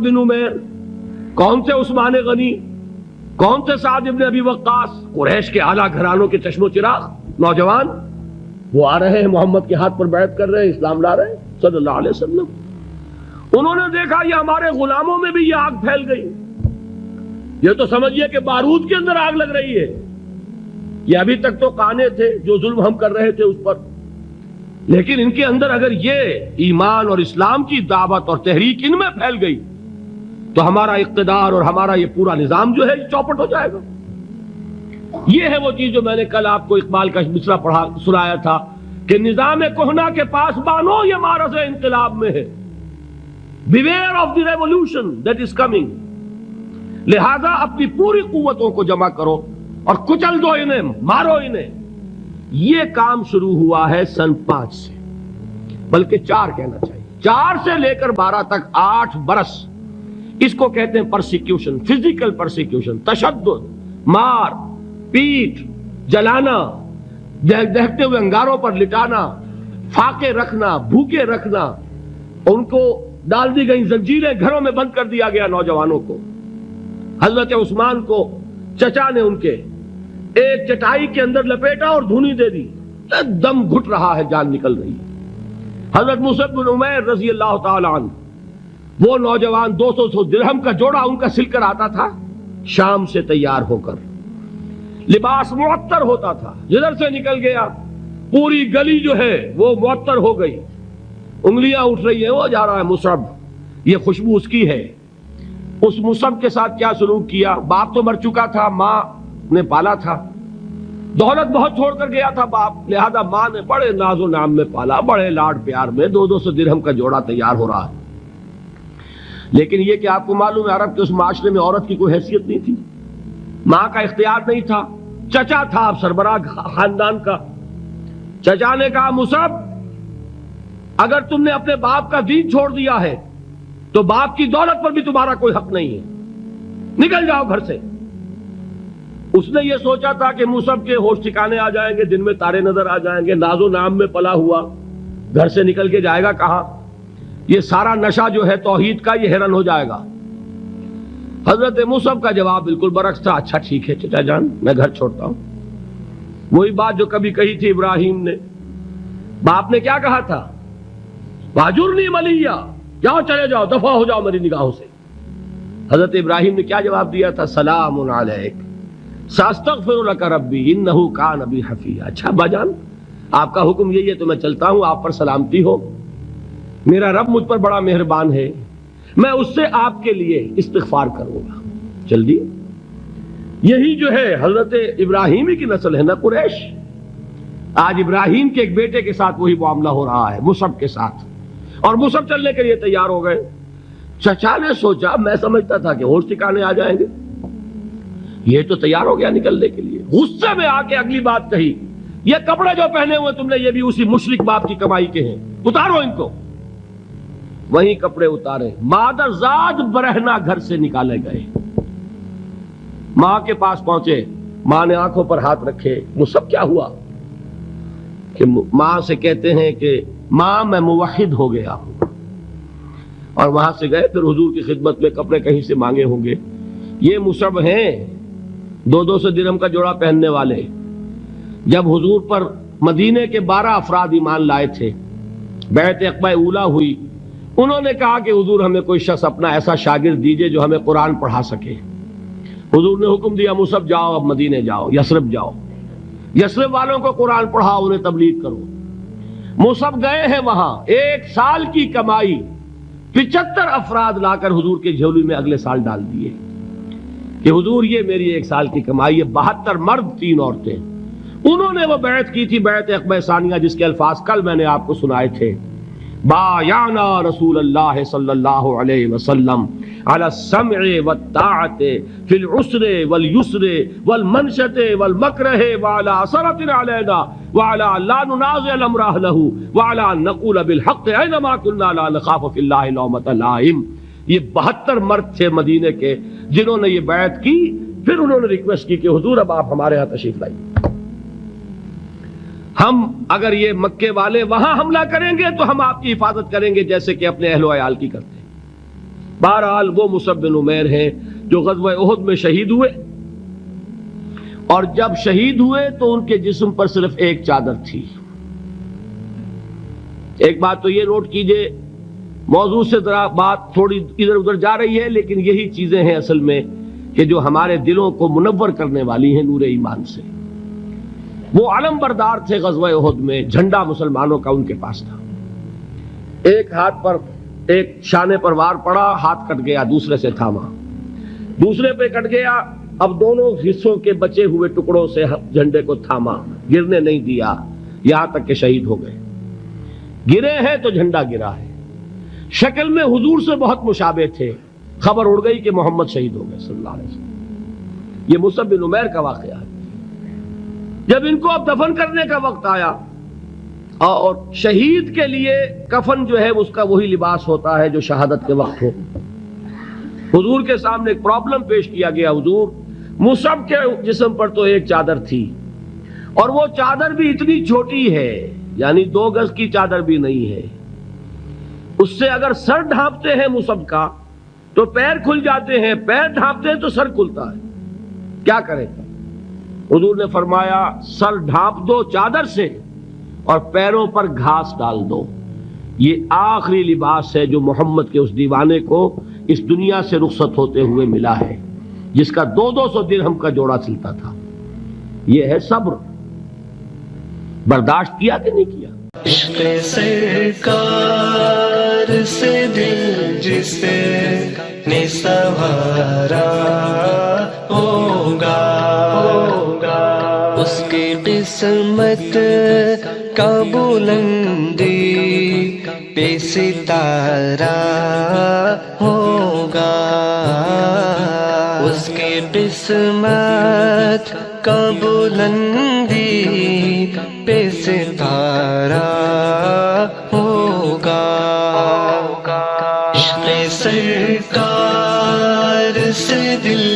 بن عمیر، کون تھے عثمان غنی، کون تھے سعد ابن ابی وقاص، قریش کے اعلیٰ گھرانوں کے چشم و چراغ نوجوان، وہ آ رہے ہیں محمد کے ہاتھ پر بیعت کر رہے ہیں، اسلام لا رہے ہیں صلی اللہ علیہ وسلم۔ انہوں نے دیکھا یہ ہمارے غلاموں میں بھی یہ آگ پھیل گئی، یہ تو سمجھیے کہ بارود کے اندر آگ لگ رہی ہے۔ یہ ابھی تک تو قانے تھے جو ظلم ہم کر رہے تھے اس پر، لیکن ان کے اندر اگر یہ ایمان اور اسلام کی دعوت اور تحریک ان میں پھیل گئی تو ہمارا اقتدار اور ہمارا یہ پورا نظام جو ہے یہ چوپٹ ہو جائے گا۔ یہ ہے وہ چیز جو میں نے کل آپ کو اقبال کا مصرع پڑھا سنایا تھا کہ نظام کہنا کے پاس بانو یہ مارز انقلاب میں ہے، beware of the revolution that is coming, لہذا اپنی پوری قوتوں کو جمع کرو اور کچل دو انہیں، مارو انہیں۔ یہ کام شروع ہوا ہے سن 5 سے، بلکہ 4 کہنا چاہیے، 4 سے لے کر 12 تک 8 برس اس کو کہتے ہیں پرسیکیوشن، فزیکل پرسیکیوشن، تشدد، مار پیٹ، جلانا، دہتے ہوئے انگاروں پر لٹانا، فاقے رکھنا، بھوکے رکھنا، ان کو ڈال دی گئی زنجیریں، گھروں میں بند کر دیا گیا نوجوانوں کو۔ حضرت عثمان کو چچا نے ان کے ایک چٹائی کے اندر لپیٹا اور دھونی دے دی، دم گھٹ رہا ہے، جان نکل رہی ہے۔ حضرت مصعب بن عمیر رضی اللہ تعالی عنہ، وہ نوجوان 200 درہم کا جوڑا ان کا سل کر آتا تھا شام سے تیار ہو کر، لباس معطر ہوتا تھا، جدھر سے نکل گیا پوری گلی جو ہے وہ معطر ہو گئی، انگلیاں اٹھ رہی ہیں، وہ جا رہا ہے مصعب، یہ خوشبو اس کی ہے۔ اس مصعب کے ساتھ کیا سلوک کیا؟ باپ تو مر چکا تھا، ماں نے پالا تھا، دولت بہت چھوڑ کر گیا تھا باپ، لہذا ماں نے بڑے ناز و نام میں پالا، بڑے لاڈ پیار میں، 200 درہم کا جوڑا تیار ہو رہا ہے۔ لیکن یہ کہ آپ کو معلوم ہے عرب کے اس معاشرے میں عورت کی کوئی حیثیت نہیں تھی، ماں کا اختیار نہیں تھا، چچا تھا اب سربراہ خاندان کا۔ چچا نے کہا مصعب اگر تم نے اپنے باپ کا دین چھوڑ دیا ہے تو باپ کی دولت پر بھی تمہارا کوئی حق نہیں ہے، نکل جاؤ گھر سے۔ اس نے یہ سوچا تھا کہ مصعب کے ہوش ٹھکانے آ جائیں گے، دن میں تارے نظر آ جائیں گے، ناز و نام میں پلا ہوا گھر سے نکل کے جائے گا کہاں، یہ سارا نشہ جو ہے توحید کا یہ ہرن ہو جائے گا۔ حضرت مصعب کا جواب بالکل برعکس تھا، اچھا ٹھیک ہے چچا جان میں گھر چھوڑتا ہوں۔ وہی بات جو کبھی کہی تھی ابراہیم نے، باپ نے کیا کہا تھا؟ واجرنی ملیہ، جاؤ چلے جاؤ، دفع ہو جاؤ میری نگاہوں سے۔ حضرت ابراہیم نے کیا جواب دیا تھا؟ سلام علیک ساستغفر لک ربی انہ کان بی حفیہ۔ اچھا ابا جان آپ کا حکم یہی ہے تو میں چلتا ہوں، آپ پر سلامتی ہو، میرا رب مجھ پر بڑا مہربان ہے، میں اس سے آپ کے لیے استغفار کروں گا۔ جلدی یہی جو ہے حضرت ابراہیمی کی نسل ہے نا قریش۔ آج ابراہیم کے ایک بیٹے کے ساتھ وہی معاملہ ہو رہا ہے مصعب کے ساتھ، اور مصعب چلنے کے لیے تیار ہو گئے۔ چچا نے سوچا میں سمجھتا تھا کہ ہوش ٹھکانے آ جائیں گے، یہ تو تیار ہو گیا نکلنے کے لیے۔ غصے میں آ کے اگلی بات کہی، یہ کپڑے جو پہنے ہوئے تم نے یہ بھی اسی مشرک باپ کی کمائی کے ہیں، اتارو ان کو۔ وہی کپڑے اتارے، مادر ذات برہنہ گھر سے نکالے گئے۔ ماں کے پاس پہنچے، ماں نے آنکھوں پر ہاتھ رکھے، مصعب کیا ہوا؟ کہ ماں سے کہتے ہیں کہ ماں میں موحد ہو گیا ہوں، اور وہاں سے گئے پھر حضور کی خدمت میں، کپڑے کہیں سے مانگے ہوں گے۔ یہ مصعب ہیں 200 درہم کا جوڑا پہننے والے۔ جب حضور پر مدینے کے 12 افراد ایمان لائے تھے، بیعت عقبہ اولیٰ ہوئی، انہوں نے کہا کہ حضور ہمیں کوئی شخص اپنا ایسا شاگرد دیجئے جو ہمیں قرآن پڑھا سکے۔ حضور نے حکم دیا مصعب جاؤ، اب مدینے جاؤ، یثرب جاؤ، یثرب والوں کو قرآن پڑھاؤ، انہیں تبلیغ کرو۔ مصعب گئے ہیں وہاں، 1 سال کی کمائی 75 افراد لا کر حضور کے جھولی میں اگلے سال ڈال دیے کہ حضور یہ میری 1 سال کی کمائی ہے۔ 72 مرد 3 عورتیں، انہوں نے وہ بیعت کی تھی، بیعت عقبہ ثانیہ، جس کے الفاظ کل میں نے آپ کو سنائے تھے۔ بایعنا رسول اللہ صلی اللہ علیہ وسلم علی السمع والطاعت فی العسر والیسر والمنشط والمکرہ وعلی اثرۃ علینا وعلی لا ننازع الامر اہلہ وعلی ان نقول بالحق اینما کنا لا نخاف فی اللہ لومۃ لائم۔ یہ 72 مرد تھے مدینے کے جنہوں نے یہ بیعت کی۔ پھر انہوں نے ریکویسٹ کی کہ حضور اب آپ ہمارے ہاں تشریف لائیے، ہم اگر یہ مکے والے وہاں حملہ کریں گے تو ہم آپ کی حفاظت کریں گے جیسے کہ اپنے اہل و عیال کی کرتے ہیں۔ بہرحال وہ مصعب بن عمیر ہیں جو غزوہ احد میں شہید ہوئے، اور جب شہید ہوئے تو ان کے جسم پر صرف ایک چادر تھی۔ ایک بات تو یہ نوٹ کیجئے، موضوع سے ذرا بات تھوڑی ادھر ادھر جا رہی ہے، لیکن یہی چیزیں ہیں اصل میں کہ جو ہمارے دلوں کو منور کرنے والی ہیں نور ایمان سے۔ وہ علم بردار تھے غزوہ احد میں، جھنڈا مسلمانوں کا ان کے پاس تھا۔ ایک ہاتھ پر ایک شانے پر وار پڑا، ہاتھ کٹ گیا، دوسرے سے تھاما، دوسرے پہ کٹ گیا، اب دونوں حصوں کے بچے ہوئے ٹکڑوں سے جھنڈے کو تھاما، گرنے نہیں دیا، یہاں تک کہ شہید ہو گئے۔ گرے ہیں تو جھنڈا گرا ہے۔ شکل میں حضور سے بہت مشابہ تھے، خبر اڑ گئی کہ محمد شہید ہو گئے صلی اللہ علیہ وسلم۔ یہ مصعب بن عمیر کا واقعہ ہے۔ جب ان کو اب دفن کرنے کا وقت آیا، اور شہید کے لیے کفن جو ہے اس کا وہی لباس ہوتا ہے جو شہادت کے وقت ہو، حضور کے سامنے ایک پرابلم پیش کیا گیا۔ حضور، مصعب کے جسم پر تو ایک چادر تھی، اور وہ چادر بھی اتنی چھوٹی ہے، یعنی 2 گز کی چادر بھی نہیں ہے، اس سے اگر سر ڈھانپتے ہیں مصعب کا تو پیر کھل جاتے ہیں، پیر ڈھانپتے ہیں تو سر کھلتا ہے، کیا کرے گا؟ حضور نے فرمایا سر ڈھانپ دو چادر سے اور پیروں پر گھاس ڈال دو۔ یہ آخری لباس ہے جو محمد کے اس دیوانے کو اس دنیا سے رخصت ہوتے ہوئے ملا ہے، جس کا 200 درہم کا جوڑا سلتا تھا۔ یہ ہے صبر۔ برداشت کیا کہ نہیں کیا؟ عشق سرکار سے دل جس نے سنوارا ہوگا، اس کی قسمت کا بلندی پہ ستارہ ہوگا، اس کی قسمت کا بلندی پہ ستارہ ہوگا۔ عشق سرکار سے دل